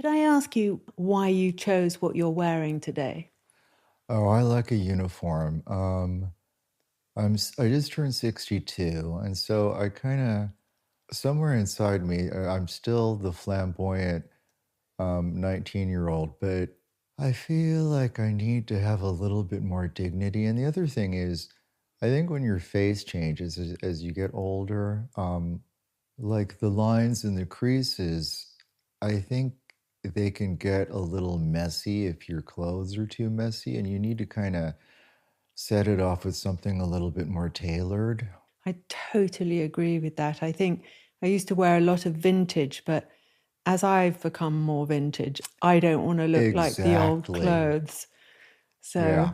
Could I ask you why you chose what you're wearing today? Oh, I like a uniform. I just turned 62, and so I kind of somewhere inside me, I'm still the flamboyant 19-year-old, but I feel like I need to have a little bit more dignity. And the other thing is, I think when your face changes as you get older, like the lines and the creases, I think they can get a little messy if your clothes are too messy, and you need to kind of set it off with something a little bit more tailored. I totally agree with that. I think I used to wear a lot of vintage, but as I've become more vintage, I don't want to look like the old Exactly. clothes. So Yeah,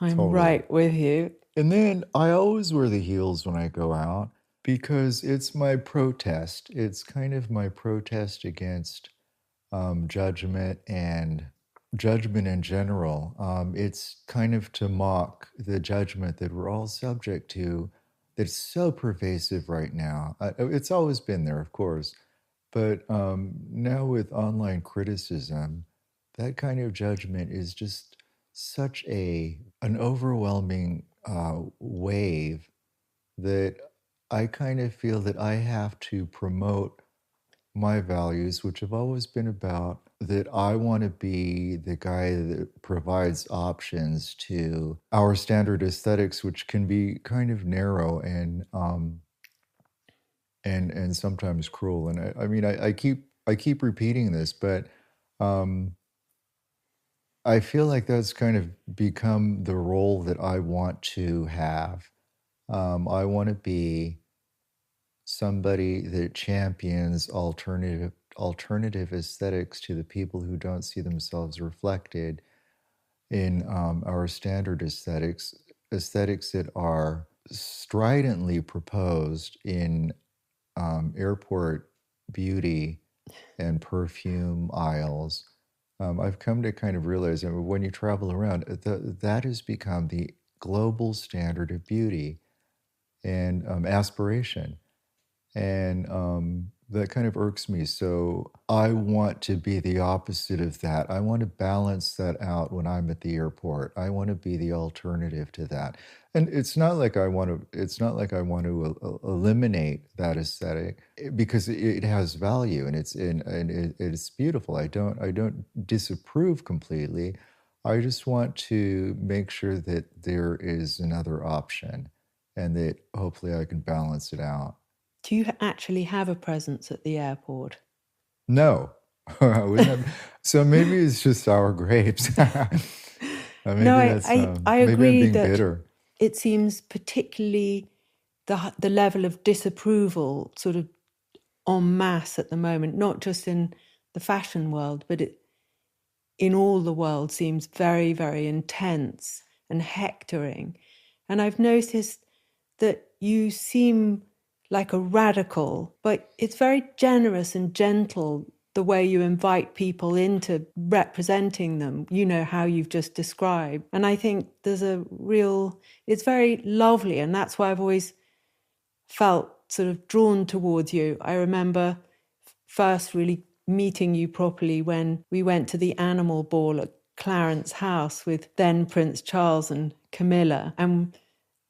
I'm totally. right with you. And then I always wear the heels when I go out because it's my protest. It's kind of my protest against judgment in general. It's kind of to mock the judgment that we're all subject to that's so pervasive right now. It's always been there, of course, but now with online criticism, that kind of judgment is just such an overwhelming wave that I kind of feel that I have to promote my values, which have always been about that I want to be the guy that provides options to our standard aesthetics, which can be kind of narrow and sometimes cruel. And I mean, I keep repeating this, but um, I feel like that's kind of become the role that I want to have. I want to be somebody that champions alternative aesthetics to the people who don't see themselves reflected in our standard aesthetics that are stridently proposed in airport beauty and perfume aisles. I've come to kind of realize that when you travel around, that has become the global standard of beauty and aspiration. And that kind of irks me. So I want to be the opposite of that. I want to balance that out when I'm at the airport. I want to be the alternative to that. And it's not like I want to eliminate that aesthetic because it has value and it's beautiful. I don't disapprove completely. I just want to make sure that there is another option and that hopefully I can balance it out. Do you actually have a presence at the airport? No. Wouldn't that so maybe it's just sour grapes. No, Maybe that's, I maybe I'm agree being that bitter. it seems particularly the level of disapproval sort of en masse at the moment, not just in the fashion world, but in all the world seems very, very intense and hectoring. And I've noticed that you seem like a radical, but it's very generous and gentle the way you invite people into representing them, you know, how you've just described. And I think it's very lovely. And that's why I've always felt sort of drawn towards you. I remember first really meeting you properly when we went to the animal ball at Clarence House with then Prince Charles and Camilla. And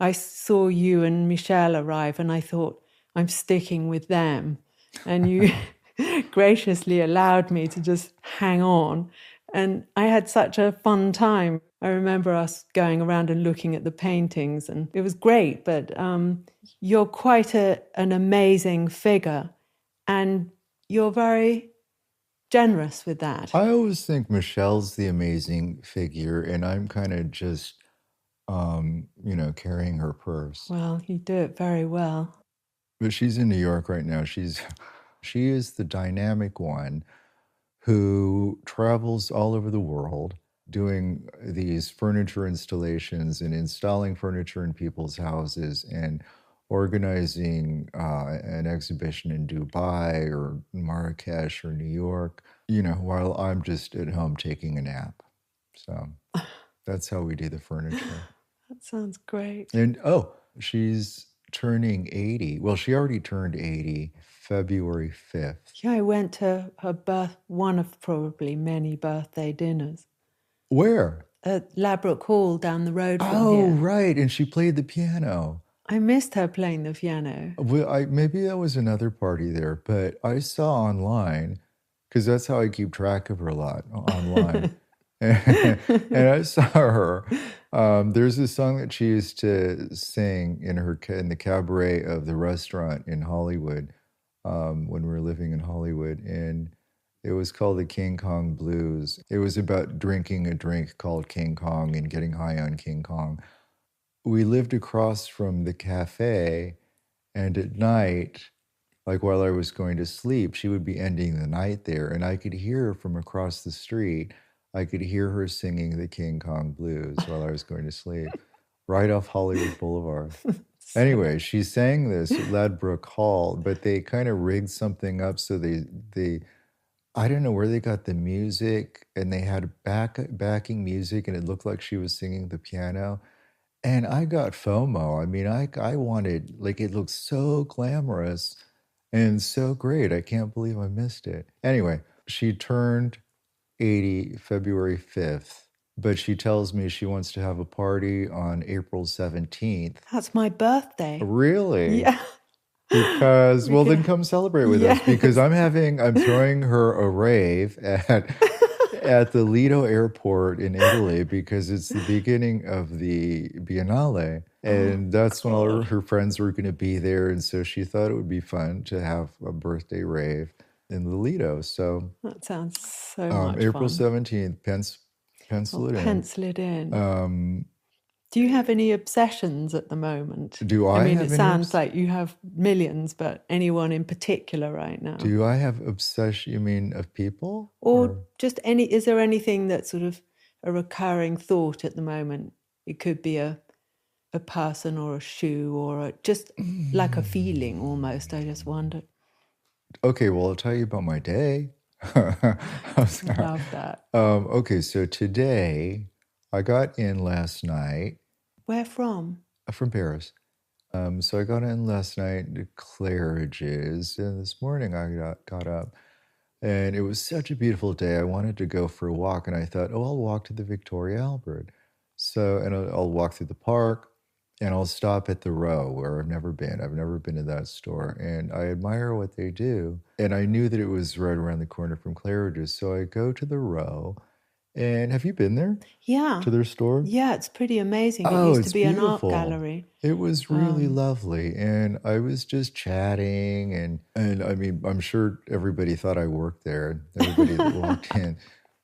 I saw you and Michelle arrive and I thought, I'm sticking with them. And you graciously allowed me to just hang on. And I had such a fun time. I remember us going around and looking at the paintings, and it was great. But you're quite an amazing figure, and you're very generous with that. I always think Michelle's the amazing figure, and I'm kind of just, carrying her purse. Well, you do it very well. But she's in New York right now. She is the dynamic one who travels all over the world doing these furniture installations and installing furniture in people's houses and organizing an exhibition in Dubai or Marrakesh or New York, while I'm just at home taking a nap. So that's how we do the furniture. That sounds great. And oh, she's turning 80. Well, she already turned 80 February 5th. Yeah, I went to her one of probably many birthday dinners Where? at Ladbroke Hall down the road from Oh, here. right. And she played the piano. I missed her playing the piano. Well, maybe that was another party there, but I saw online, because that's how I keep track of her a lot online. And I saw her. There's this song that she used to sing in the cabaret of the restaurant in Hollywood, when we were living in Hollywood, and it was called the King Kong Blues. It was about drinking a drink called King Kong and getting high on King Kong. We lived across from the cafe, and at night, like while I was going to sleep, she would be ending the night there, and I could hear her from across the street. I could hear her singing the King Kong Blues while I was going to sleep, right off Hollywood Boulevard. Anyway, she sang this at Ladbroke Hall, but they kind of rigged something up so they I don't know where they got the music, and they had backing music, and it looked like she was singing the piano. And I got FOMO. I mean, I wanted, like, it looked so glamorous and so great. I can't believe I missed it. Anyway, she turned 80 February 5th, but she tells me she wants to have a party on April 17th. That's my birthday. Really? Yeah. Because, well, then come celebrate with us, because Yes. I'm throwing her a rave at the Lido airport in Italy, because it's the beginning of the Biennale, and that's when all God. her friends were going to be there, and so she thought it would be fun to have a birthday rave in the Lido. So That sounds so much April fun. 17th, pencil I'll it in. pencil it in. Do you have any obsessions at the moment? Do I I mean, have it any sounds like you have millions, but anyone in particular right now? Do I have obsession? You mean of people? Or just is there anything that's sort of a recurring thought at the moment? It could be a person or a shoe or just like a feeling almost. I just wondered. Okay, well, I'll tell you about my day. How's I that? love that. Okay, so today I got in last night Where from? from Paris. So I got in last night to Claridge's, and this morning I got up, and it was such a beautiful day. I wanted to go for a walk, and I thought, oh, I'll walk to the Victoria Albert. So, and I'll walk through the park, and I'll stop at the Row, where I've never been. I've never been to that store, and I admire what they do. And I knew that it was right around the corner from Claridge's, so I go to the Row. And have you been there? Yeah. To their store? Yeah, it's pretty amazing. It Oh, used to it's be an art beautiful. gallery. It was really lovely, and I was just chatting, and I mean, I'm sure everybody thought I worked there. Everybody that walked in,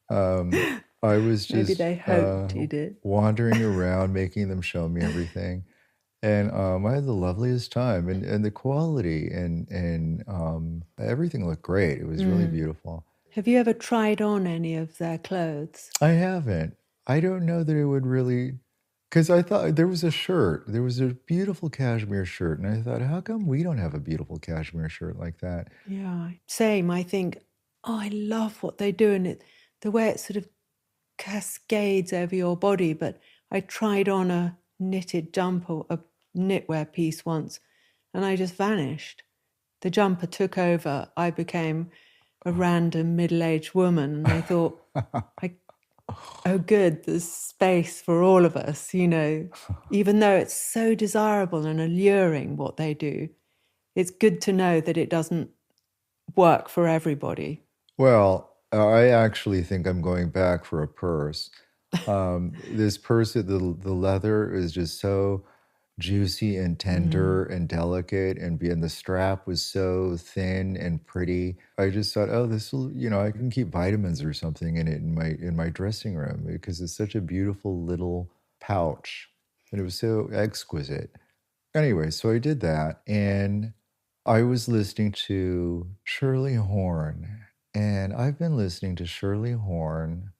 I was Maybe just they hoped you did. wandering around, making them show me everything, and I had the loveliest time, and the quality and everything looked great. It was really beautiful. Have you ever tried on any of their clothes? I haven't. I don't know that it would really, because I thought there was a shirt. There was a beautiful cashmere shirt, and I thought, how come we don't have a beautiful cashmere shirt like that? Yeah, same. I think, oh, I love what they do, and the way it sort of cascades over your body. But I tried on a knitted jumper, a knitwear piece once, and I just vanished. The jumper took over. I became a random middle-aged woman, and I thought, oh, good, there's space for all of us, even though it's so desirable and alluring what they do. It's good to know that it doesn't work for everybody. Well, I actually think I'm going back for a purse. This purse, the leather is just so juicy and tender and delicate, and the strap was so thin and pretty. I just thought, oh, this will, I can keep vitamins or something in it in my dressing room, because it's such a beautiful little pouch, and it was so exquisite. Anyway, so I did that, and I was listening to Shirley Horn, and I've been listening to Shirley Horn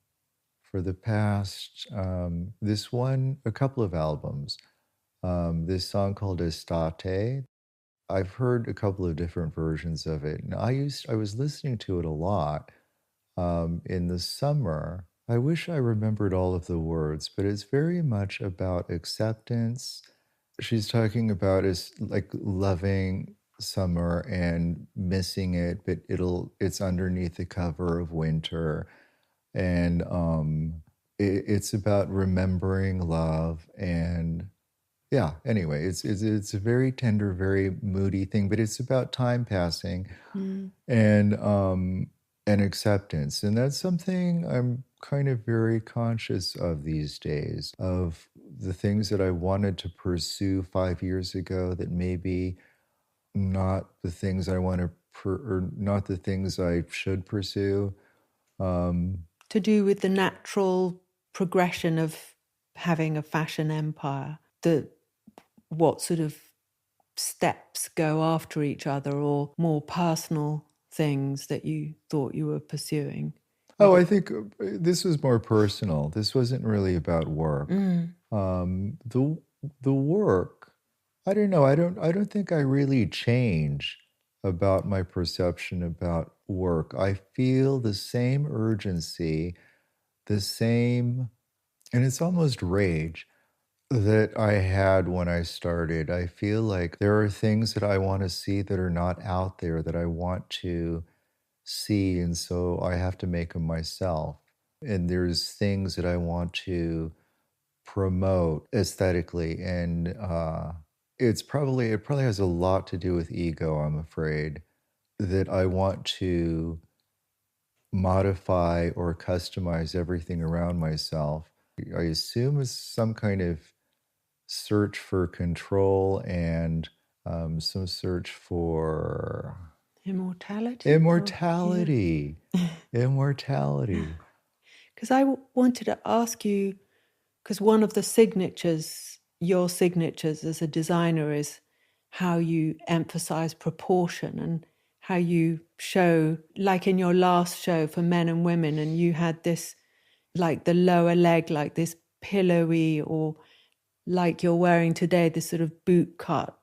for the past a couple of albums. This song called Estate. I've heard a couple of different versions of it, and I was listening to it a lot in the summer. I wish I remembered all of the words, but it's very much about acceptance she's talking about is like loving summer and missing it, but it's underneath the cover of winter. And it's about remembering love. And yeah, anyway, it's a very tender, very moody thing, but it's about time passing Mm. and acceptance. And that's something I'm kind of very conscious of these days, of the things that I wanted to pursue 5 years ago that maybe not the things I want to or not the things I should pursue. To do with the natural progression of having a fashion empire, what sort of steps go after each other, or more personal things that you thought you were pursuing? Oh, I think this was more personal. This wasn't really about work. Mm. The work, I don't know. I don't think I really change about my perception about work. I feel the same urgency, the same, and it's almost rage that I had when I started. I feel like there are things that I want to see that are not out there that I want to see, and so I have to make them myself. And there's things that I want to promote aesthetically, and it probably has a lot to do with ego, I'm afraid, that I want to modify or customize everything around myself. I assume it's some kind of search for control and some search for Immortality? Or, yeah. immortality. Immortality. Because wanted to ask you, because one of the signatures, your signatures as a designer, is how you emphasize proportion and how you show, like in your last show for men and women, and you had this, like the lower leg, like this pillowy, or like you're wearing today, this sort of boot cut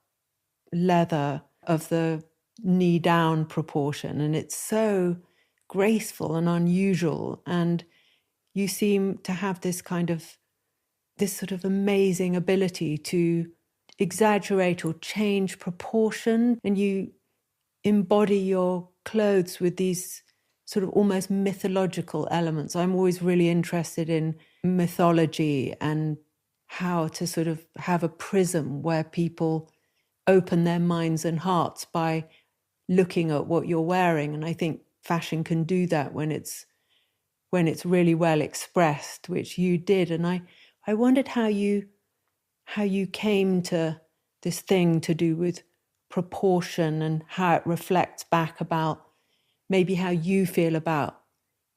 leather of the knee down proportion. And it's so graceful and unusual. And you seem to have this sort of amazing ability to exaggerate or change proportion, and you embody your clothes with these sort of almost mythological elements. I'm always really interested in mythology and how to sort of have a prism where people open their minds and hearts by looking at what you're wearing. And I think fashion can do that when it's really well expressed, which you did. And I wondered how you came to this thing to do with proportion and how it reflects back about maybe how you feel about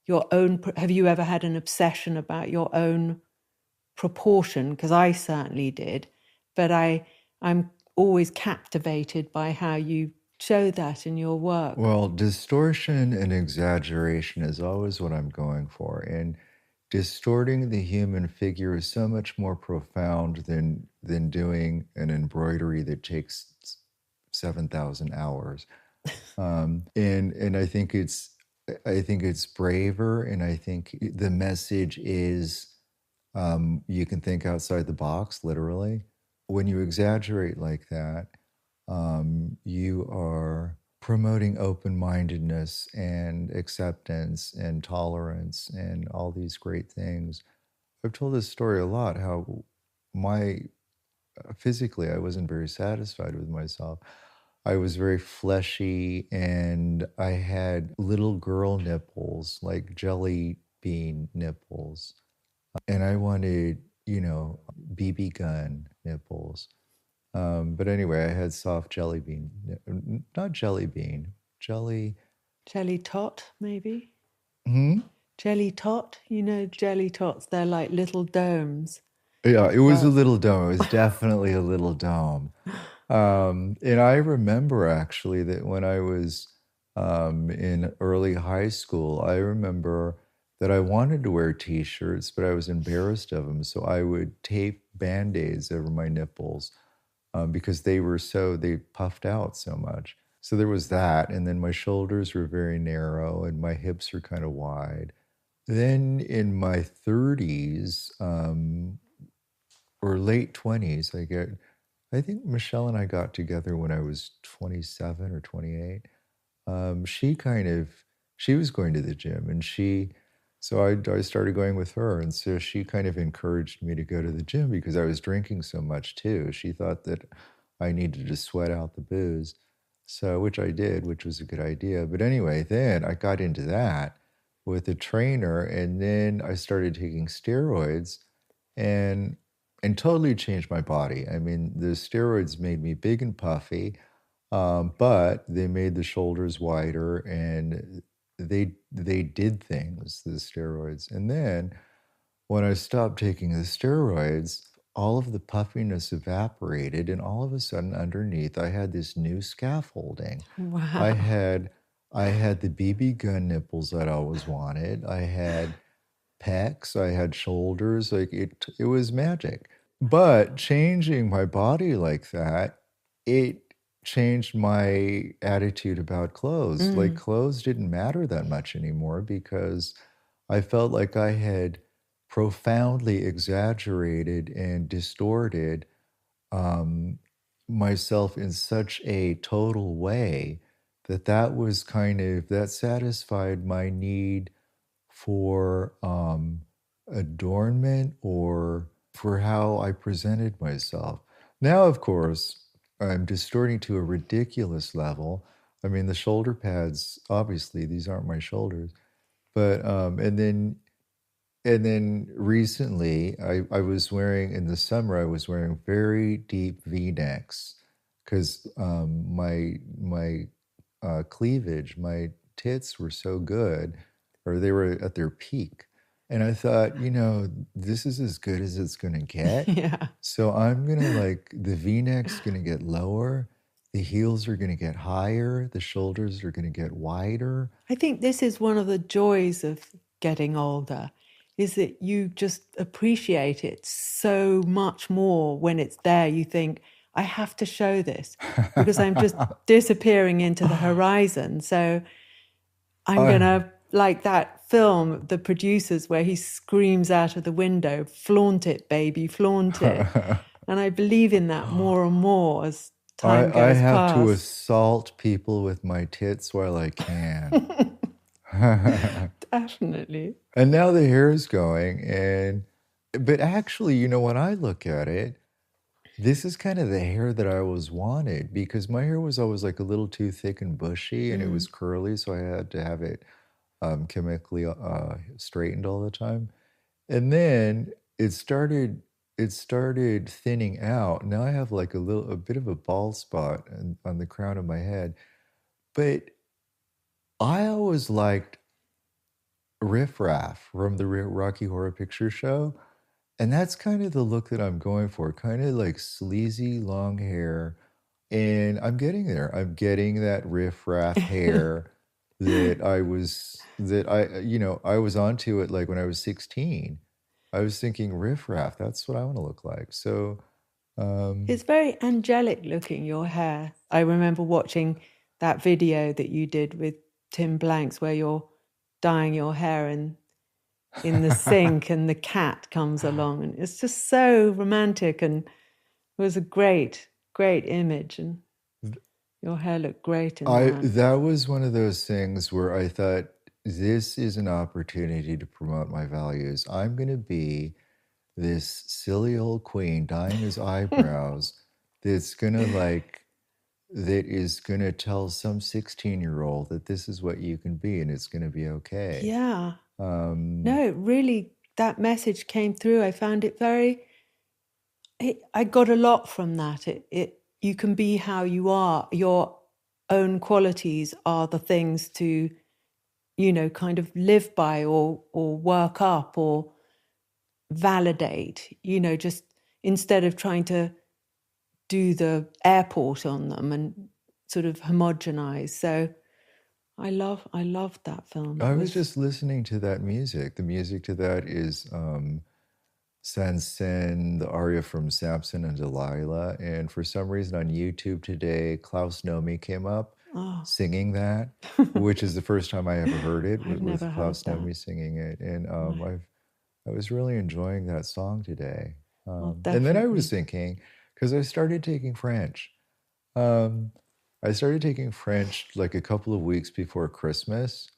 your own. Have you ever had an obsession about your own proportion? Because I certainly did, but I'm always captivated by how you show that in your work. Well, distortion and exaggeration is always what I'm going for. And distorting the human figure is so much more profound than doing an embroidery that takes 7,000 hours. And I think it's braver, and I think the message is you can think outside the box, literally. When you exaggerate like that, you are promoting open mindedness and acceptance and tolerance and all these great things. I've told this story a lot how my physically I wasn't very satisfied with myself. I was very fleshy and I had little girl nipples, like jelly bean nipples. And I wanted, BB gun nipples. But anyway, I had soft jelly bean, not jelly bean, jelly. Jelly tot, maybe. Hmm? Jelly tot, jelly tots, they're like little domes. Yeah, it was a But little dome. It was definitely a little dome. And I remember actually that when I was in early high school, I remember that I wanted to wear t-shirts, but I was embarrassed of them. So I would tape band-aids over my nipples because they puffed out so much. So there was that. And then my shoulders were very narrow and my hips were kind of wide. Then in my 30s or late 20s, I think Michelle and I got together when I was 27 or 28. She kind of she was going to the gym, and I started going with her, and so she kind of encouraged me to go to the gym because I was drinking so much too. She thought that I needed to sweat out the booze, so which I did, which was a good idea. But anyway, then I got into that with a trainer, and then I started taking steroids, and totally changed my body. I mean, the steroids made me big and puffy, but they made the shoulders wider, and they did things, the steroids. And then when I stopped taking the steroids, all of the puffiness evaporated, and all of a sudden underneath I had this new scaffolding. I Wow. had I had the BB gun nipples that I always wanted. I had pecs, I had shoulders, like it was magic. But changing my body like that, it changed my attitude about clothes. Like Mm. clothes didn't matter that much anymore because I felt like I had profoundly exaggerated and distorted um, myself in such a total way that that satisfied my need for adornment or for how I presented myself. Now, of course, I'm distorting to a ridiculous level. I mean, the shoulder pads, obviously, these aren't my shoulders, but and then recently, I was wearing in the summer. I was wearing very deep V necks because my cleavage, my tits were so good, or they were at their peak, and I thought, this is as good as it's gonna get. Yeah. So I'm gonna like the V neck's gonna get lower, the heels are gonna get higher, the shoulders are gonna get wider. I think this is one of the joys of getting older, is that you just appreciate it so much more when it's there. You think, I have to show this because I'm just disappearing into the horizon. So I'm going I to, like that film, The Producers, where he screams out of the window, flaunt it, baby, flaunt it. And I believe in that more and more as time I goes have to past. assault people with my tits while I can. And Definitely. now the hair is going, but actually, when I look at it, this is kind of the hair that I always wanted because my hair was always like a little too thick and bushy, and it was Mm. curly, so I had to have it chemically straightened all the time. And then it started thinning out. Now I have like a bit of a bald spot on the crown of my head. But I always liked Riff Raff from the Rocky Horror Picture Show. And that's kind of the look that I'm going for, kind of like sleazy long hair. And I'm getting there. I'm getting that Riff Raff hair I was onto it like when I was 16. I was thinking Riff Raff, that's what I want to look like. So, um, It's very angelic looking, your hair. I remember watching that video that you did with Tim Blanks where you're dyeing your hair in the sink and the cat comes along. And it's just so romantic, and it was a great, great image. And your hair looked great in that. that was one of those things where I thought, this is an opportunity to promote my values. I'm going to be this silly old queen dyeing his eyebrows that's going to that is going to tell some 16-year-old that this is what you can be and it's going to be okay. Yeah. Um, No, really, that message came through. I found it I got a lot from that. You can be how you are. Your own qualities are the things to, kind of live by or work up or validate, just instead of trying to do the airport on them and sort of homogenize. So I loved that film. I It was was just listening to that music. The music to that is Sanson, the aria from Samson and Delilah. And for some reason on YouTube today, Klaus Nomi came up oh singing that, which is the first time I ever heard it I've with never heard Klaus that. Nomi singing it. And Right. I was really enjoying that song today. Well, And then I was definitely. thinking, because I started taking French. Um, I started taking French like a couple of weeks before Christmas.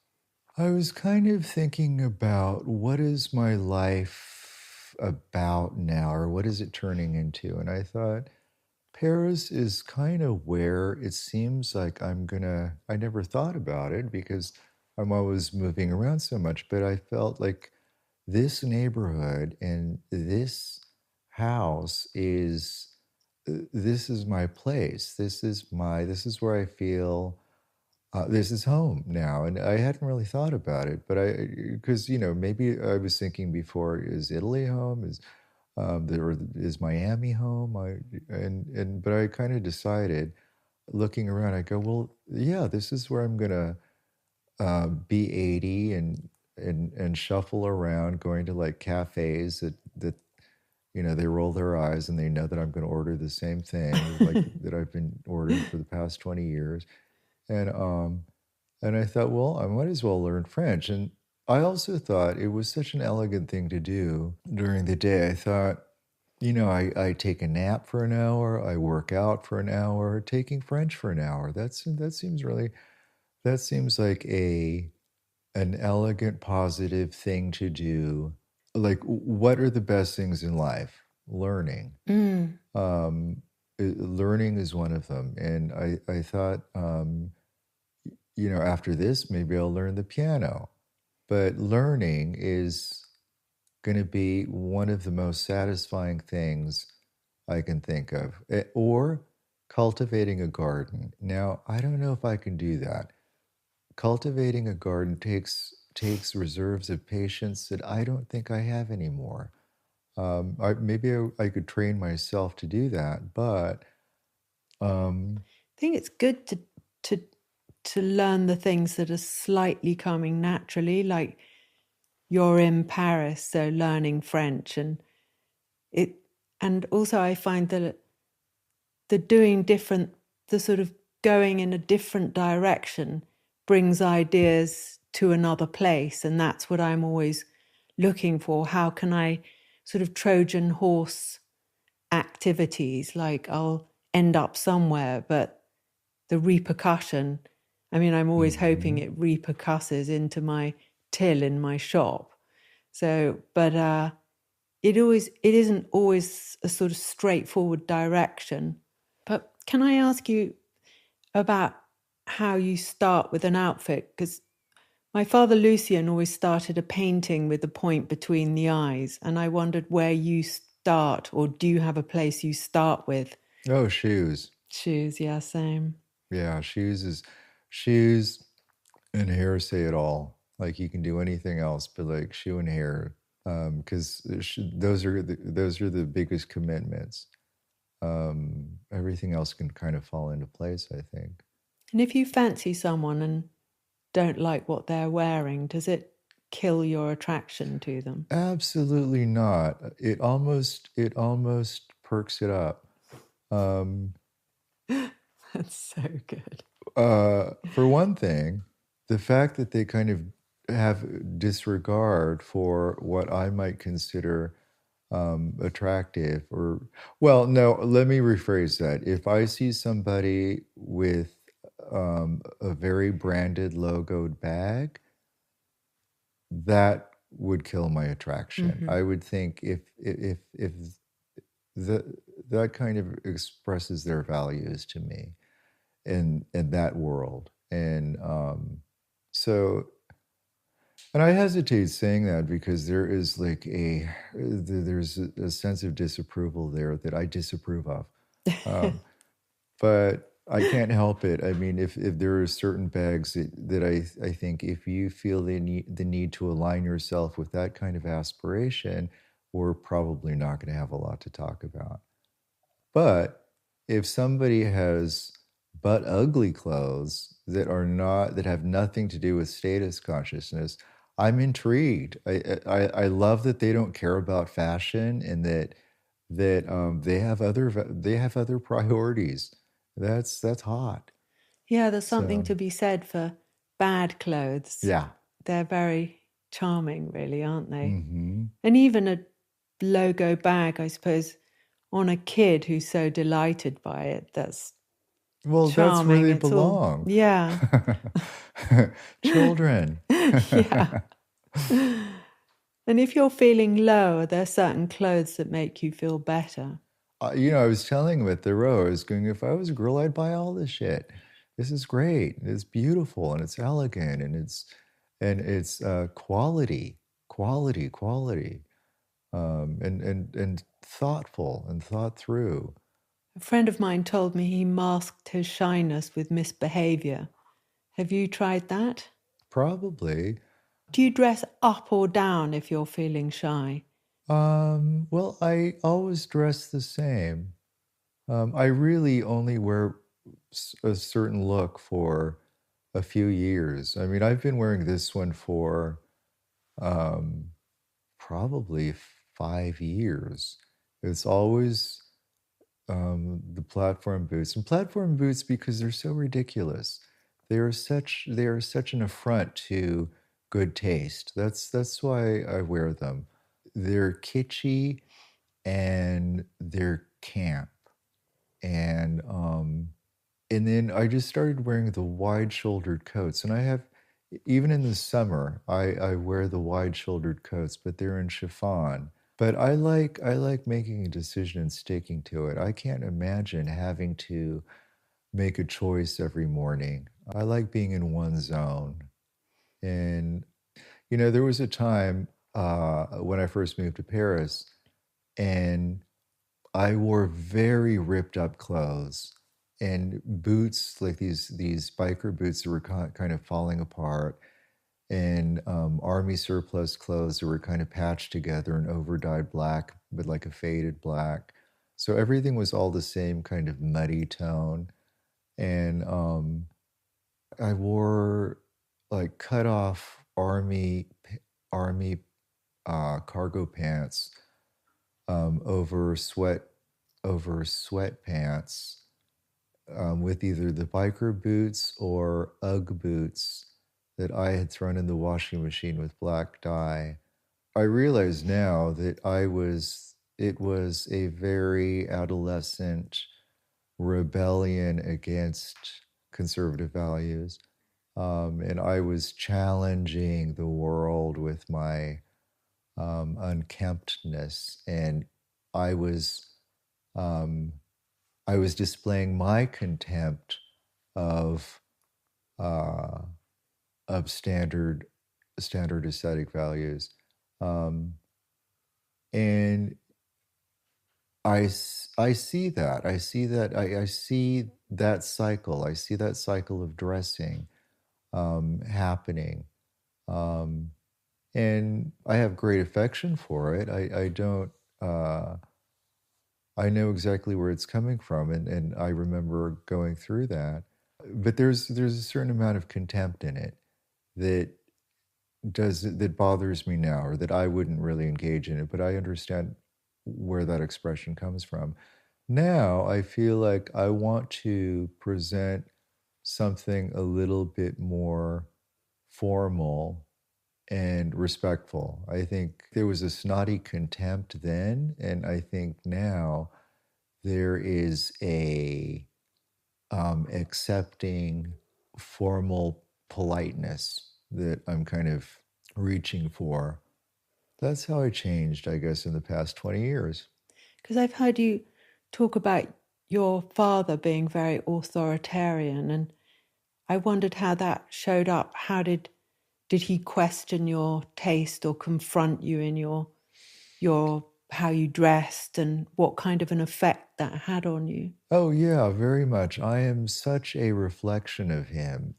I was kind of thinking about what is my life about now, or what is it turning into? And I thought, Paris is kind of where it seems like I never thought about it because I'm always moving around so much, but I felt like this neighborhood and this house this is my place. This is where I feel this is home now. And I hadn't really thought about it, but because, maybe I was thinking before, is Italy home? Is Miami home? But I kind of decided, looking around, I go, well, yeah, this is where I'm gonna be 80 and shuffle around, going to like cafes that they roll their eyes and they know that I'm going to order the same thing like that I've been ordering for the past 20 years, and I thought, well, I might as well learn French. And I also thought it was such an elegant thing to do during the day. I thought, I take a nap for an hour, I work out for an hour, taking French for an hour. That seems like an elegant, positive thing to do. Like, what are the best things in life? Learning. Mm. Learning is one of them. And I thought, after this, maybe I'll learn the piano. But learning is going to be one of the most satisfying things I can think of. Or cultivating a garden. Now, I don't know if I can do that. Cultivating a garden takes reserves of patience that I don't think I have anymore. Maybe I could train myself to do that, but I think it's good to to learn the things that are slightly coming naturally, like you're in Paris, so learning French, it and also I find that the doing different, the sort of going in a different direction brings ideas to another place, and that's what I'm always looking for. How can I sort of Trojan horse activities? Like I'll end up somewhere, but the repercussion, I mean, I'm always hoping it repercusses into my till in my shop. So, but it isn't always a sort of straightforward direction. But can I ask you about how you start with an outfit? Because my father Lucian always started a painting with a point between the eyes, and I wondered where you start, or do you have a place you start with? oh, shoes. Shoes, yeah, same. Yeah, shoes and hair say it all. Like you can do anything else, but like shoe and hair, because those are the biggest commitments. Everything else can kind of fall into place, I think. And if you fancy someone and don't like what they're wearing, does it kill your attraction to them? Absolutely not. It almost perks it up. Um, That's so good. for one thing, the fact that they kind of have disregard for what I might consider attractive, or, well, no, let me rephrase that. If I see somebody with a very branded logoed bag, that would kill my attraction. Mm-hmm. I would think if the, that kind of expresses their values to me in that world. And so, and I hesitate saying that because there is like there's a sense of disapproval there that I disapprove of. Um, but I can't help it. I mean, if there are certain bags that I think if you feel the need to align yourself with that kind of aspiration, we're probably not going to have a lot to talk about. But if somebody has but ugly clothes that have nothing to do with status consciousness, I'm intrigued. I love that they don't care about fashion and that they have other priorities. That's hot. Yeah, there's something So to be said for bad clothes. yeah. They're very charming, really, aren't they? Hmm. And even a logo bag, I suppose, on a kid who's so delighted by it. That's Well, that's where charming. they It's all, belong. yeah. Children. Yeah. And if you're feeling low, are there certain clothes that make you feel better? I was telling him at the row, I was going, if I was a girl, I'd buy all this shit. This is great. It's beautiful and it's elegant and it's quality, quality, quality, and thoughtful and thought through. A friend of mine told me he masked his shyness with misbehavior. Have you tried that? Probably. Do you dress up or down if you're feeling shy? Well, I always dress the same. I really only wear a certain look for a few years. I mean, I've been wearing this one for um, probably 5 years. It's always the platform boots, and platform boots because they're so ridiculous. They are such an affront to good taste. That's why I wear them. They're kitschy and they're camp. And then I just started wearing the wide-shouldered coats, and I have, even in the summer, I wear the wide-shouldered coats, but they're in chiffon. But I like making a decision and sticking to it. I can't imagine having to make a choice every morning. I like being in one zone. And there was a time when I first moved to Paris, and I wore very ripped up clothes and boots, like these biker boots that were kind of falling apart, and army surplus clothes that were kind of patched together and over dyed black, but like a faded black. So everything was all the same kind of muddy tone. And I wore like cut off army cargo pants over sweatpants, with either the biker boots or UGG boots that I had thrown in the washing machine with black dye. I realize now that it was a very adolescent rebellion against conservative values. And I was challenging the world with my unkemptness, and I was um, I was displaying my contempt of uh, of standard aesthetic values, um, and I see that I see that cycle. I see that cycle of dressing happening, um, and I have great affection for it. I don't. I know exactly where it's coming from, and I remember going through that. But there's a certain amount of contempt in it that that bothers me now, or that I wouldn't really engage in it, but I understand where that expression comes from. Now I feel like I want to present something a little bit more formal and respectful. I think there was a snotty contempt then, and I think now there is a accepting formal politeness that I'm kind of reaching for. That's how I changed, I guess, in the past 20 years. Because I've heard you talk about your father being very authoritarian, and I wondered how that showed up. How did he question your taste or confront you in your how you dressed, and what kind of an effect that had on you? Oh, yeah, very much. I am such a reflection of him,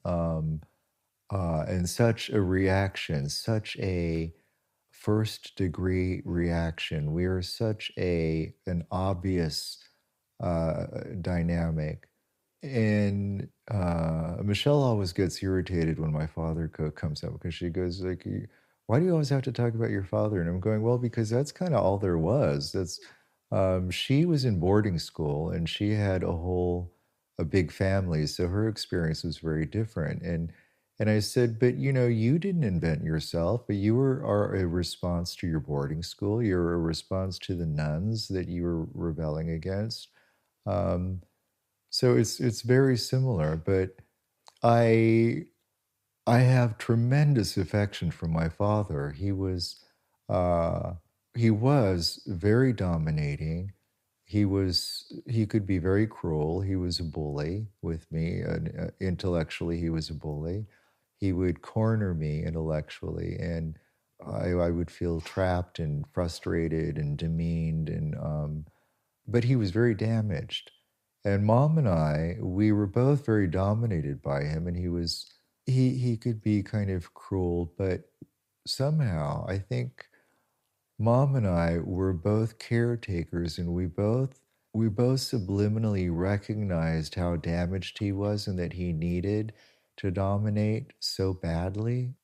and such a reaction, such a first degree reaction. We are such an obvious dynamic. And Michelle always gets irritated when my father comes up, because she goes like, "Why do you always have to talk about your father?" And I'm going, "Well, because that's kind of all there was. That's She was in boarding school and she had a big family, so her experience was very different. And I said, but you know, you didn't invent yourself, but you are a response to your boarding school. You're a response to the nuns that you were rebelling against. Um, so it's very similar, but I I have tremendous affection for my father. Uh, he was very dominating. He could be very cruel. He was a bully with me, and intellectually, he was a bully. He would corner me intellectually, and I would feel trapped and frustrated and demeaned, and but he was very damaged. And mom and I, we were both very dominated by him, and he could be kind of cruel, but somehow I think mom and I were both caretakers, and we both subliminally recognized how damaged he was and that he needed to dominate so badly.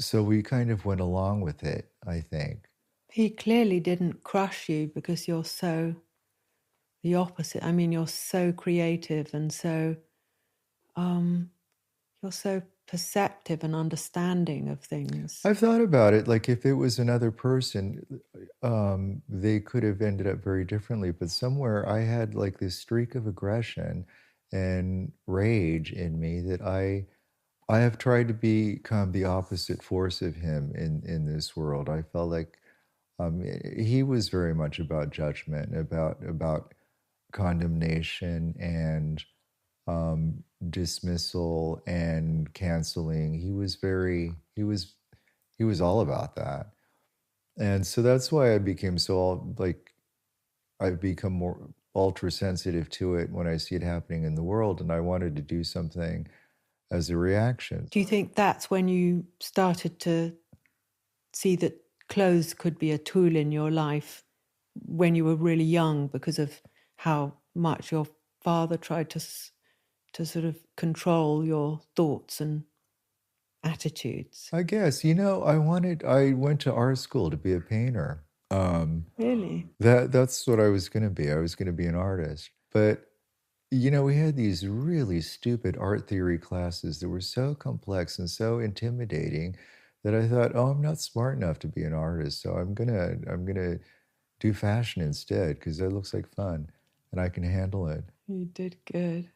So we kind of went along with it, I think. He clearly didn't crush you because you're so the opposite. I mean, you're so creative and um, you're so perceptive and understanding of things. I've thought about it, like if it was another person, they could have ended up very differently. But somewhere I had like this streak of aggression and rage in me that I have tried to become the opposite force of him in this world. I felt like he was very much about judgment, about condemnation and dismissal and canceling. He was all about that. And so that's why I became like I've become more ultra sensitive to it when I see it happening in the world, and I wanted to do something as a reaction. Do you think that's when you started to see that clothes could be a tool in your life when you were really young because of how much your father tried to sort of control your thoughts and attitudes? I guess, I went to art school to be a painter. Really? That's what I was going to be. I was going to be an artist. But we had these really stupid art theory classes that were so complex and so intimidating that I thought, "Oh, I'm not smart enough to be an artist, so I'm gonna do fashion instead because that looks like fun and I can handle it." You did good.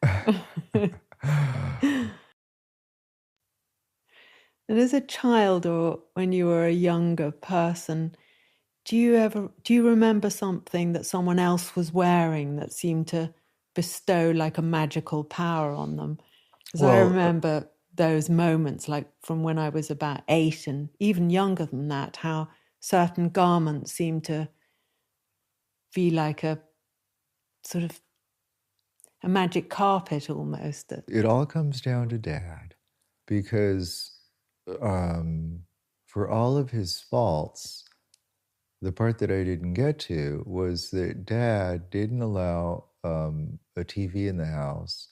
And as a child or when you were a younger person, do you remember something that someone else was wearing that seemed to bestow like a magical power on them? Because I Well, remember those moments, like from when I was about 8 and even younger than that, how certain garments seemed to be like a sort of a magic carpet almost. That it all comes down to dad because um, for all of his faults, the part that I didn't get to was that dad didn't allow a TV in the house,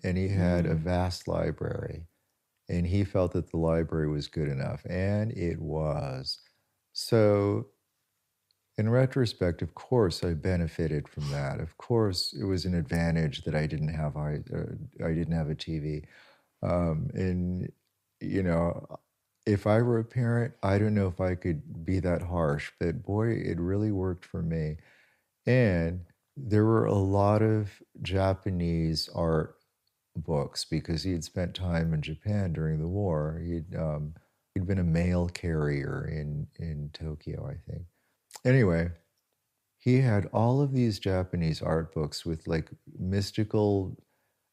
and he had a mm, vast library, and he felt that the library was good enough, and it was. So, in retrospect, of course, I benefited from that. Of course, it was an advantage that I didn't have a TV. And you know, if I were a parent, I don't know if I could be that harsh, but boy, it really worked for me. And there were a lot of Japanese art books because he had spent time in Japan during the war. He'd been a mail carrier in Tokyo, I think. Anyway, he had all of these Japanese art books with like mystical,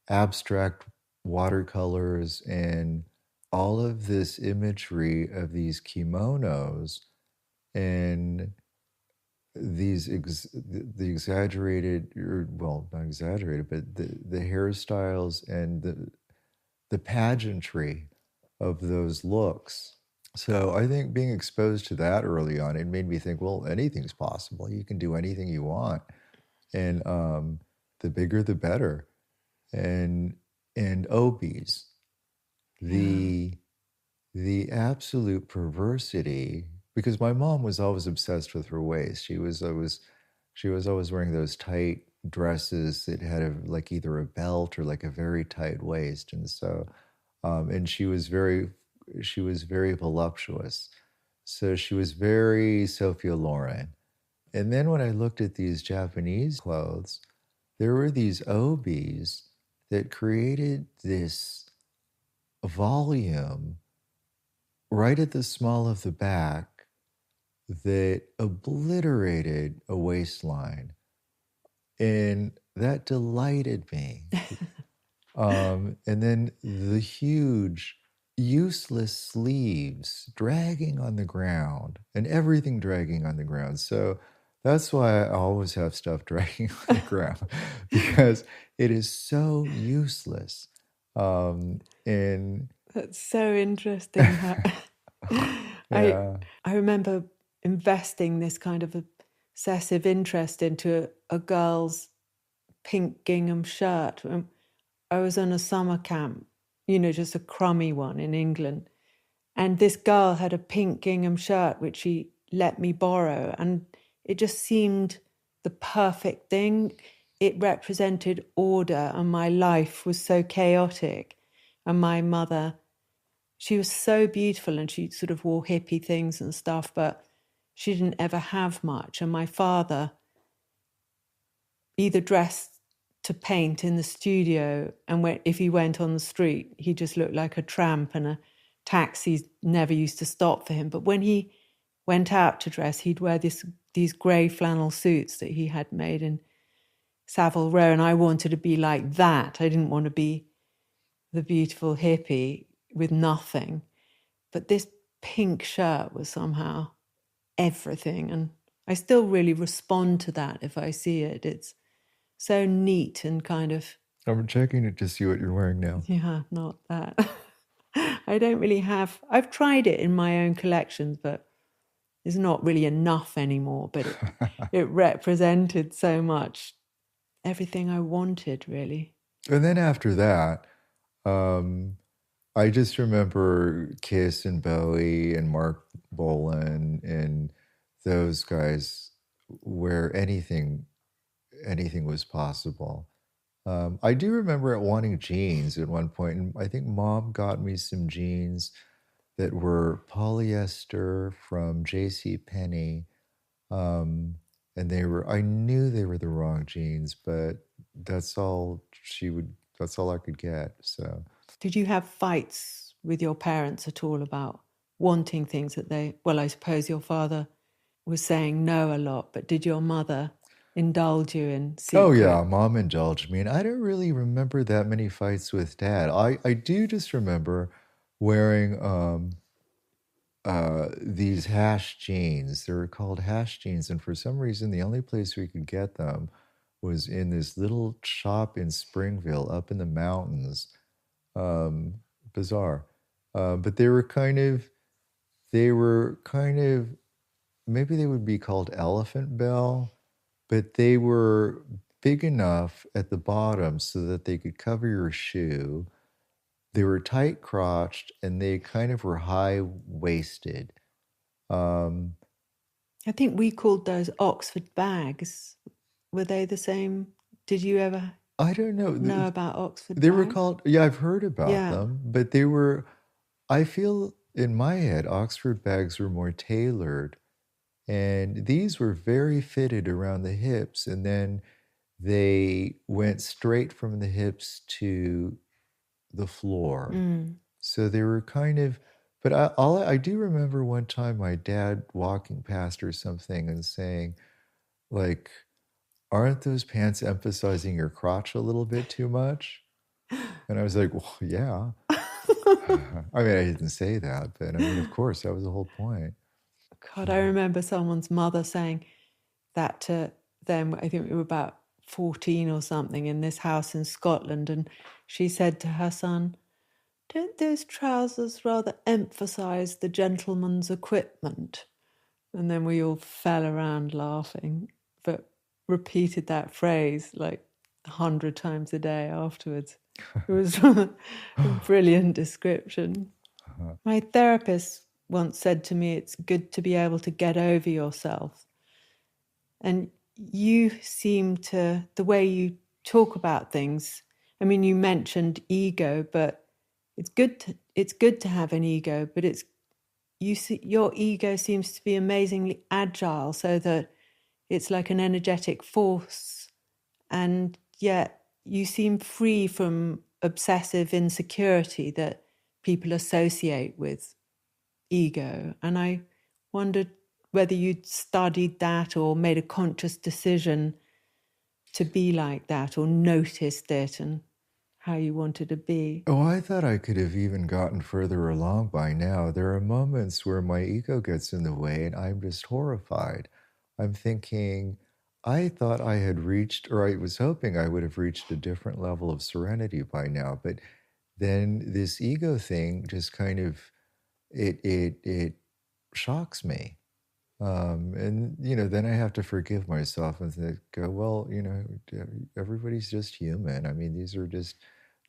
abstract watercolors and all of this imagery of these kimonos and the exaggerated, or well, not exaggerated, but the hairstyles and the pageantry of those looks. So I think being exposed to that early on, it made me think, well, anything's possible. You can do anything you want, and the bigger, the better. And obies, yeah, the absolute perversity, because my mom was always obsessed with her waist. She was always wearing those tight dresses that had like either a belt or like a very tight waist, and so And she was very voluptuous. So she was very Sophia Loren. And then when I looked at these Japanese clothes, there were these obies that created this volume right at the small of the back that obliterated a waistline. And that delighted me. And then the huge, useless sleeves dragging on the ground and everything dragging on the ground. So that's why I always have stuff dragging on the ground because it is so useless. And That's so interesting. I yeah. I remember investing this kind of obsessive interest into a girl's pink gingham shirt. I was on a summer camp, just a crummy one in England. And this girl had a pink gingham shirt, which she let me borrow. And it just seemed the perfect thing. It represented order, and my life was so chaotic. And my mother, she was so beautiful, and she sort of wore hippie things and stuff, but she didn't ever have much. And my father either dressed to paint in the studio, and if he went on the street, he just looked like a tramp, and taxis never used to stop for him. But when he went out to dress, he'd wear these grey flannel suits that he had made in Savile Row, and I wanted to be like that. I didn't want to be the beautiful hippie with nothing. But this pink shirt was somehow everything, and I still really respond to that if I see it. It's so neat and kind of, I'm checking it to see what you're wearing now. yeah, not that. I don't really have, I've tried it in my own collections, but it's not really enough anymore. But it represented so much, everything I wanted, really. And then after that, um, I just remember Kiss and Bowie and Mark Bolan and those guys where anything was possible. I do remember wanting jeans at one point, and I think Mom got me some jeans that were polyester from J.C. Penney, and I knew they were the wrong jeans, but that's all I could get. So Did you have fights with your parents at all about wanting things well, I suppose your father was saying no a lot, but did your mother indulge you in oh yeah, secret? Mom indulged me, and I don't really remember that many fights with Dad. I do just remember wearing these hash jeans. They were called hash jeans, and for some reason, the only place we could get them was in this little shop in Springville, up in the mountains. Um, Bizarre, but they were kind of maybe they would be called elephant bell, but they were big enough at the bottom so that they could cover your shoe. They were tight crotched and they kind of were high waisted. Um, I think we called those Oxford bags. Were they the same? Did you ever I don't know. know about Oxford They were bags? called, yeah, I've heard about Yeah. them, but I feel in my head, Oxford bags were more tailored. And these were very fitted around the hips. And then they went straight from the hips to the floor. Mm. So they were kind of, but I do remember one time my dad walking past or something and saying, like, aren't those pants emphasizing your crotch a little bit too much? And I was like, well, yeah. I mean, I didn't say that, but I mean, of course, that was the whole point. God, I remember someone's mother saying that to them. I think we were about 14 or something in this house in Scotland. And she said to her son, "Don't those trousers rather emphasize the gentleman's equipment?" And then we all fell around laughing, but repeated that phrase like 100 times a day afterwards. It was a brilliant description. My therapist once said to me, it's good to be able to get over yourself. And you seem to, the way you talk about things, I mean, you mentioned ego, but it's good to have an ego, but you see your ego seems to be amazingly agile, so that it's like an energetic force, and yet you seem free from obsessive insecurity that people associate with ego. And I wondered whether you'd studied that or made a conscious decision to be like that, or noticed it and how you wanted to be. Oh, I thought I could have even gotten further along by now. There are moments where my ego gets in the way and I'm just horrified. I'm thinking, I thought I had reached, or I was hoping I would have reached a different level of serenity by now. But then this ego thing just kind of, it shocks me. And then I have to forgive myself and go, well, everybody's just human. I mean, these are just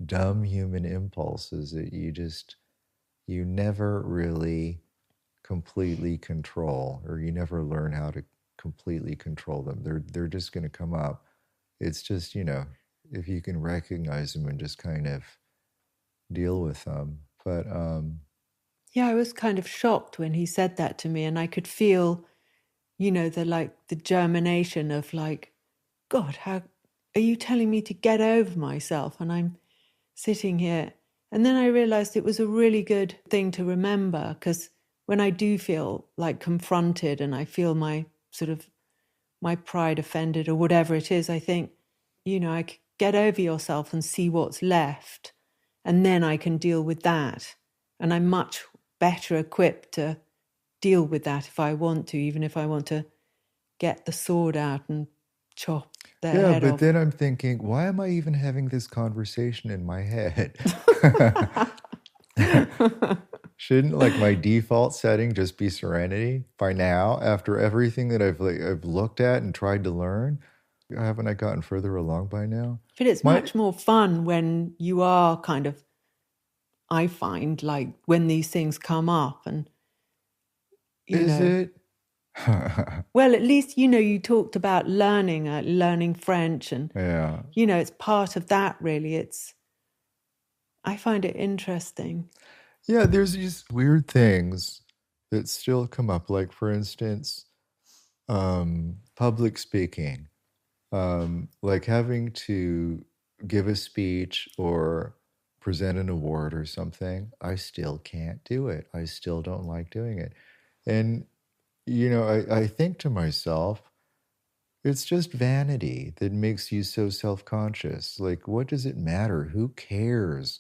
dumb human impulses that you never really completely control, or you never learn how to completely control them. They're just going to come up. It's just, if you can recognize them and just kind of deal with them. But Yeah, I was kind of shocked when he said that to me, and I could feel, the germination of like, God, how are you telling me to get over myself? And I'm sitting here. And then I realized it was a really good thing to remember, because when I do feel like confronted and I feel my my pride offended or whatever it is, I think, I could get over yourself and see what's left. And then I can deal with that. And I'm much better equipped to deal with that if I want to, even if I want to get the sword out and chop their yeah, head but off. then I'm thinking, why am I even having this conversation in my head? Shouldn't like my default setting just be serenity by now, after everything that I've looked at and tried to learn? Haven't I gotten further along by now? But it's My much more fun when you are kind of, I find, like when these things come up and, you is know, it? well, at least, you talked about learning French, and, Yeah. it's part of that, really. I find it interesting. Yeah, there's these weird things that still come up. Like, for instance, public speaking. Like having to give a speech or present an award or something, I still can't do it. I still don't like doing it. And, I think to myself, it's just vanity that makes you so self-conscious. Like, what does it matter? Who cares?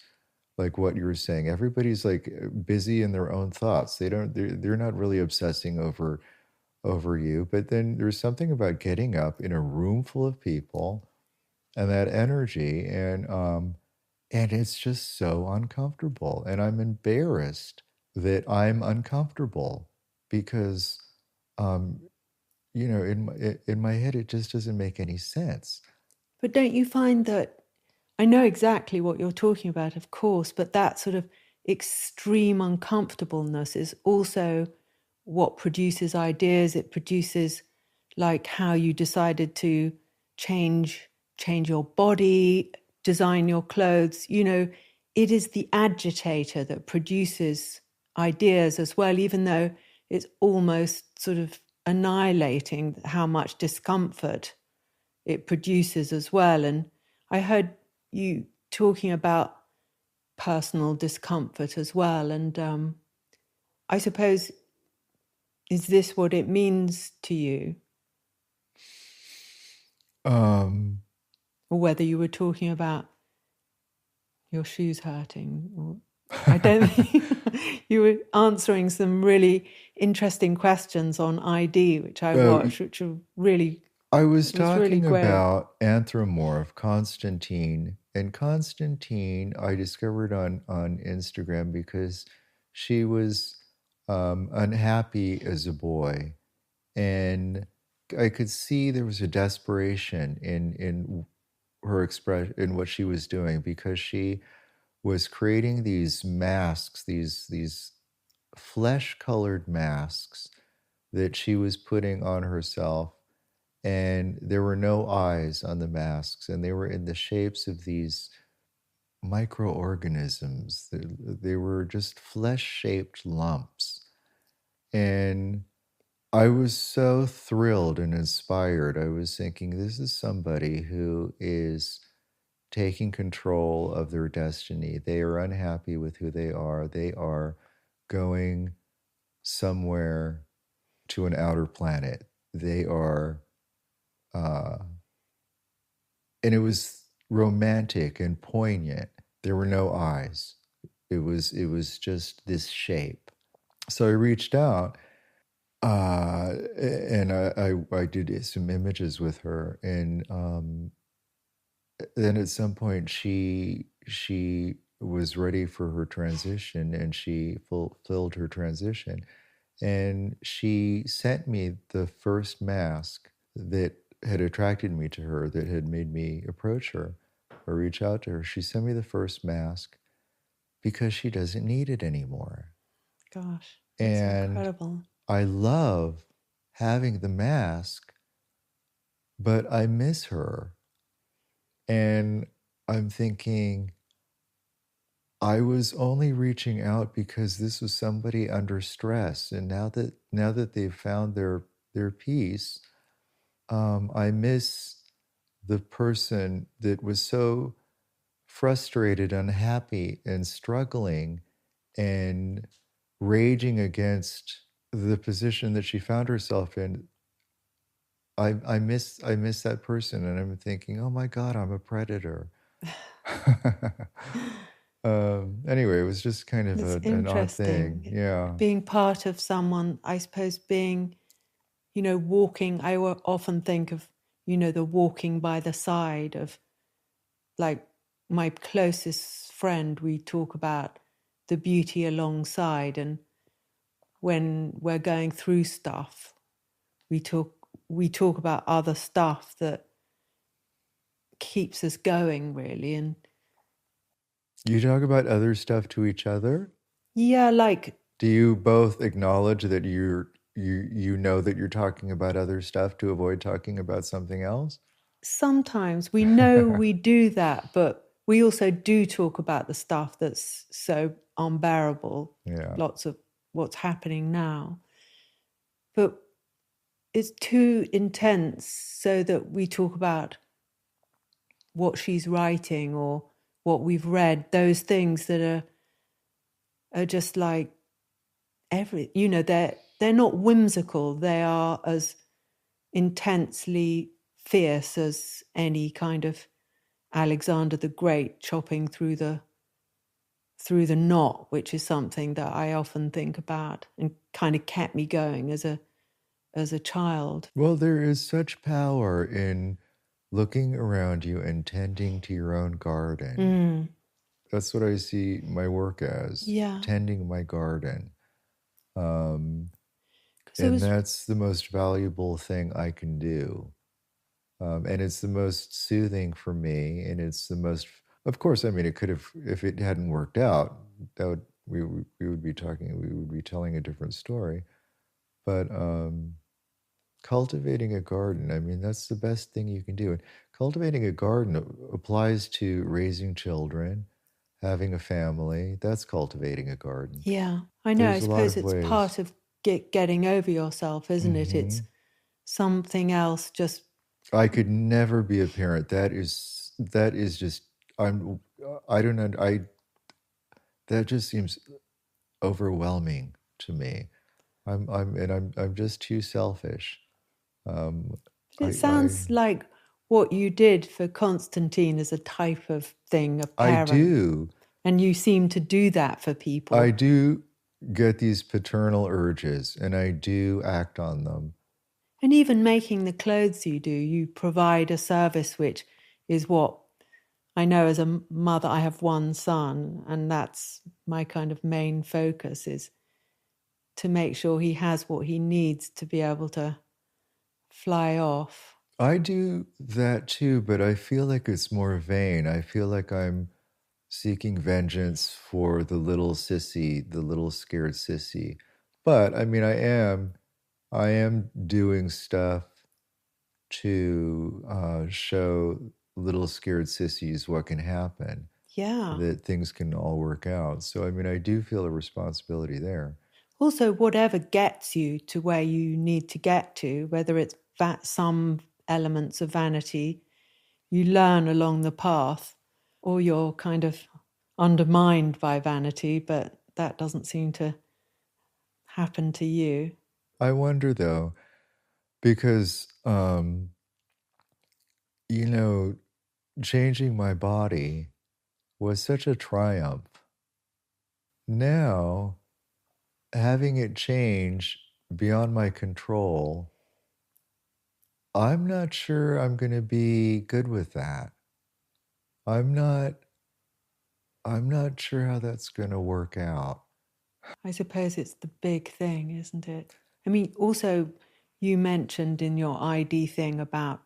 Like what you were saying, everybody's like busy in their own thoughts. They're not really obsessing over you. But then there's something about getting up in a room full of people and that energy, and it's just so uncomfortable, and I'm embarrassed that I'm uncomfortable because um in my head it just doesn't make any sense. But don't you find that, I know exactly what you're talking about, of course, but that sort of extreme uncomfortableness is also what produces ideas. It produces like how you decided to change your body, design your clothes. It is the agitator that produces ideas as well, even though it's almost sort of annihilating how much discomfort it produces as well. And I heard you talking about personal discomfort as well. And I suppose, is this what it means to you? um Or whether you were talking about your shoes hurting? Or, I don't think you were answering some really interesting questions on ID, which I uh, watched, which were really, I was it was really talking great. about Anthropomorph, Constantine, and Constantine I discovered on Instagram because she was unhappy as a boy, and I could see there was a desperation in her expression, in what she was doing, because she was creating these masks, these flesh colored masks that she was putting on herself, and there were no eyes on the masks, and they were in the shapes of these microorganisms. They were just flesh-shaped lumps. And I was so thrilled and inspired. I was thinking, this is somebody who is taking control of their destiny. They are unhappy with who they are. They are going somewhere to an outer planet. They are, uh, and it was romantic and poignant. There were no eyes. It was just this shape. So I reached out, and I did some images with her, and then at some point she was ready for her transition, and she fulfilled her transition, and she sent me the first mask that had attracted me to her, that had made me approach her or reach out to her. She sent me the first mask because she doesn't need it anymore. Gosh, that's And incredible. I love having the mask, but I miss her. And I'm thinking, I was only reaching out because this was somebody under stress. And now that they've found their peace, I miss the person that was so frustrated, unhappy, and struggling and raging against the position that she found herself in. I miss that person, and I'm thinking, oh my God, I'm a predator. Anyway, it was just kind of It's an odd thing. interesting Yeah. being part of someone, I suppose, being, walking. I often think of, the walking by the side of, like, my closest friend. We talk about the beauty alongside, and when we're going through stuff, we talk about other stuff that keeps us going, really. And You talk about other stuff to each other? yeah, like, Do you both acknowledge that you know that you're talking about other stuff to avoid talking about something else? sometimes we know we do that, but we also do talk about the stuff that's so unbearable, Yeah. lots of what's happening now. But it's too intense so that we talk about what she's writing or what we've read, those things that are just like they're not whimsical. They are as intensely fierce as any kind of Alexander the Great chopping through the knot, which is something that I often think about and kind of kept me going as a child. Well, there is such power in looking around you and tending to your own garden. Mm, That's what I see my work as, yeah. tending my garden. Um, Because it and was that's the most valuable thing I can do. And it's the most soothing for me. And it's the most, of course, I mean, it could have, if it hadn't worked out, that would, we would be talking, we would be telling a different story. But cultivating a garden, I mean, that's the best thing you can do. And cultivating a garden applies to raising children, having a family. That's cultivating a garden. Yeah, I know. I There's a lot suppose of it's ways. part of getting over yourself, isn't it? It's Hmm. something else. Just I could never be a parent. That is just, I don't know. That just seems overwhelming to me. I'm just too selfish. Um, it I sounds like what you did for Constantine is a type of thing, a I parent, do and you seem to do that for I people. do get these paternal urges, and I do act on them. And even making the clothes you do, you provide a service which is what I know as a mother. I have one son, and that's my kind of main focus, is to make sure he has what he needs to be able to fly off. I do that too, but I feel like it's more vain. I feel like I'm seeking vengeance for the little sissy, the little scared sissy. But I mean, I am doing stuff to show little scared sissies what can happen. Yeah. that things can all work out. So, I mean, I do feel a responsibility there. Also, whatever gets you to where you need to get to, whether it's some elements of vanity you learn along the path, or you're kind of undermined by vanity, but that doesn't seem to happen to you. I wonder though, because, you know, changing my body was such a triumph. Now, having it change beyond my control, I'm not sure I'm going to be good with that. I'm not I'm not sure how that's going to work out. I suppose it's the big thing, isn't it? I mean, also, you mentioned in your ID thing about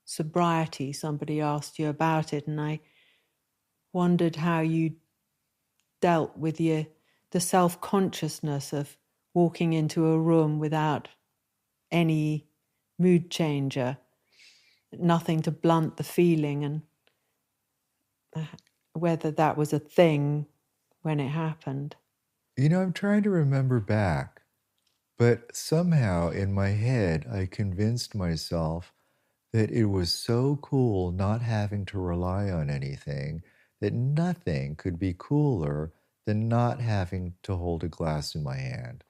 sobriety, somebody asked you about it, and I wondered how you dealt with the self-consciousness of walking into a room without any mood changer, nothing to blunt the feeling, and whether that was a thing when it happened. You know, I'm trying to remember back, but somehow in my head, I convinced myself that it was so cool not having to rely on anything, that nothing could be cooler than not having to hold a glass in my hand.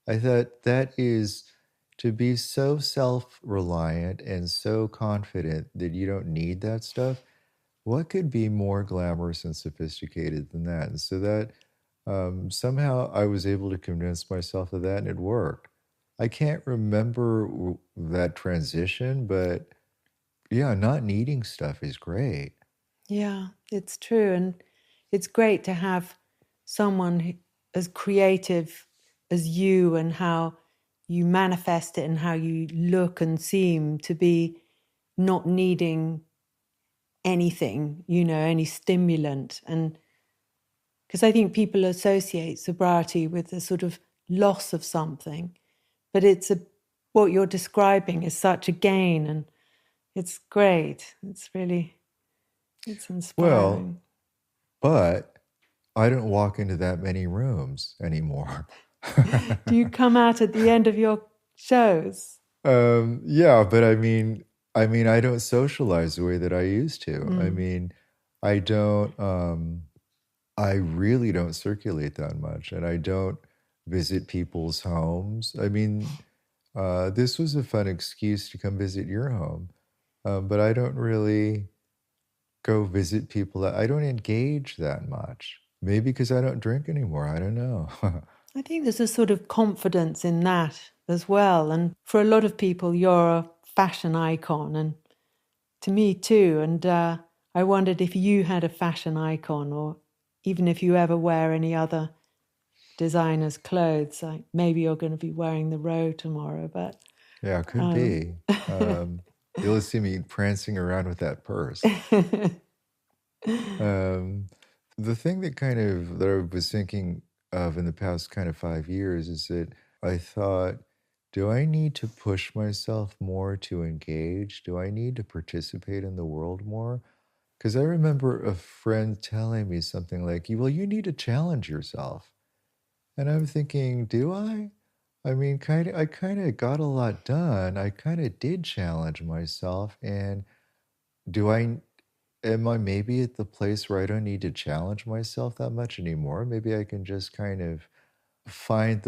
I thought that is to be so self reliant and so confident that you don't need that stuff. What could be more glamorous and sophisticated than that? And so that somehow I was able to convince myself of that and it worked. I can't remember that transition, but yeah, not needing stuff is great. Yeah, it's true. And it's great to have someone as creative as you, and how you manifest it and how you look and seem to be not needing anything, any stimulant. And because I think people associate sobriety with a sort of loss of something, but what you're describing is such a gain, and it's great. It's Well, inspiring. but I don't walk into that many rooms anymore. Do you come out at the end of your shows? Yeah, but I don't socialize the way that I used to. Mm. I don't, I really don't circulate that much, and I don't visit people's homes. This was a fun excuse to come visit your home, but I don't really go visit people. I don't engage that much. Maybe because I don't drink anymore. I don't know. I think there's a sort of confidence in that as well. And for a lot of people, you're a fashion icon, and to me too. And I wondered if you had a fashion icon, or even if you ever wear any other designer's clothes. Like maybe you're going to be wearing the Row tomorrow, but Yeah, could um, be. You'll see me prancing around with that purse. Um, the thing that I was thinking of in the past kind of 5 years is that I thought, do I need to push myself more to engage? Do I need to participate in the world more? Because I remember a friend telling me something like, well, you need to challenge yourself. And I'm thinking, do I? I kind of got a lot done. I kind of did challenge myself. And do I, am I maybe at the place where I don't need to challenge myself that much anymore? Maybe I can just kind of find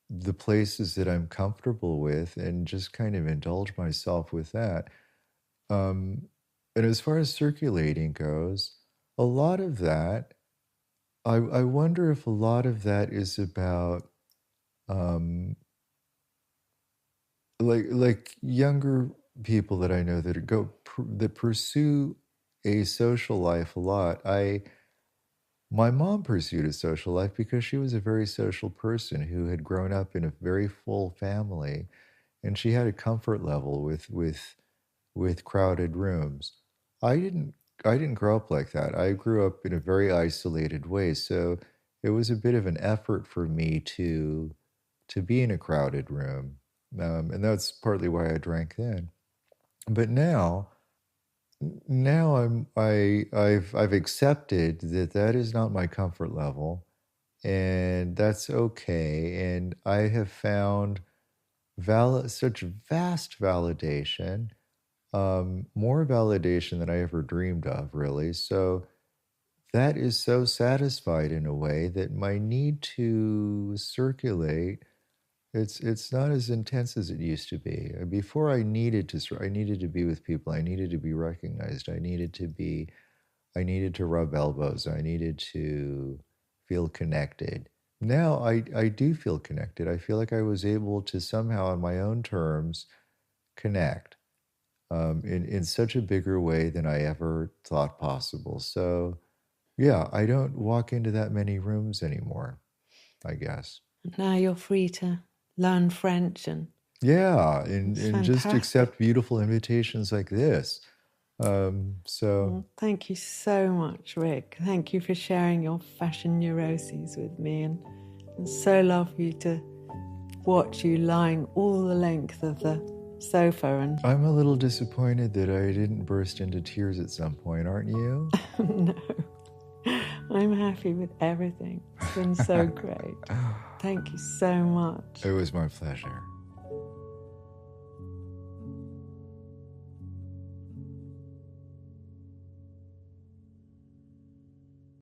the places that I'm comfortable with and just kind of indulge myself with that. Um, and as far as circulating goes, a lot of that, I wonder if a lot of that is about um, like younger people that I know that that pursue a social life a lot. I My mom pursued a social life because she was a very social person who had grown up in a very full family, and she had a comfort level with crowded rooms. I didn't I didn't grow up like that. I grew up in a very isolated way, so it was a bit of an effort for me to be in a crowded room, and that's partly why I drank then. But now I've accepted that that is not my comfort level, and that's okay. And I have found such vast validation, more validation than I ever dreamed of, really. So that is so satisfied in a way that my need to circulate, it's not as intense as it used to be. Before I needed to be with people. I needed to be recognized. I needed to rub elbows. I needed to feel connected. Now I do feel connected. I feel like I was able to somehow on my own terms connect, in such a bigger way than I ever thought possible. So yeah, I don't walk into that many rooms anymore, I guess. Now you're free to learn French, and Yeah, it's and just accept fantastic. beautiful invitations like this. So Well, thank you so much, Rick. Thank you for sharing your fashion neuroses with me, and it's so lovely to watch you lying all the length of the sofa. And I'm a little disappointed that I didn't burst into tears at some point, aren't you? no, I'm happy with everything. It's been so great. Thank you so much. It was my pleasure.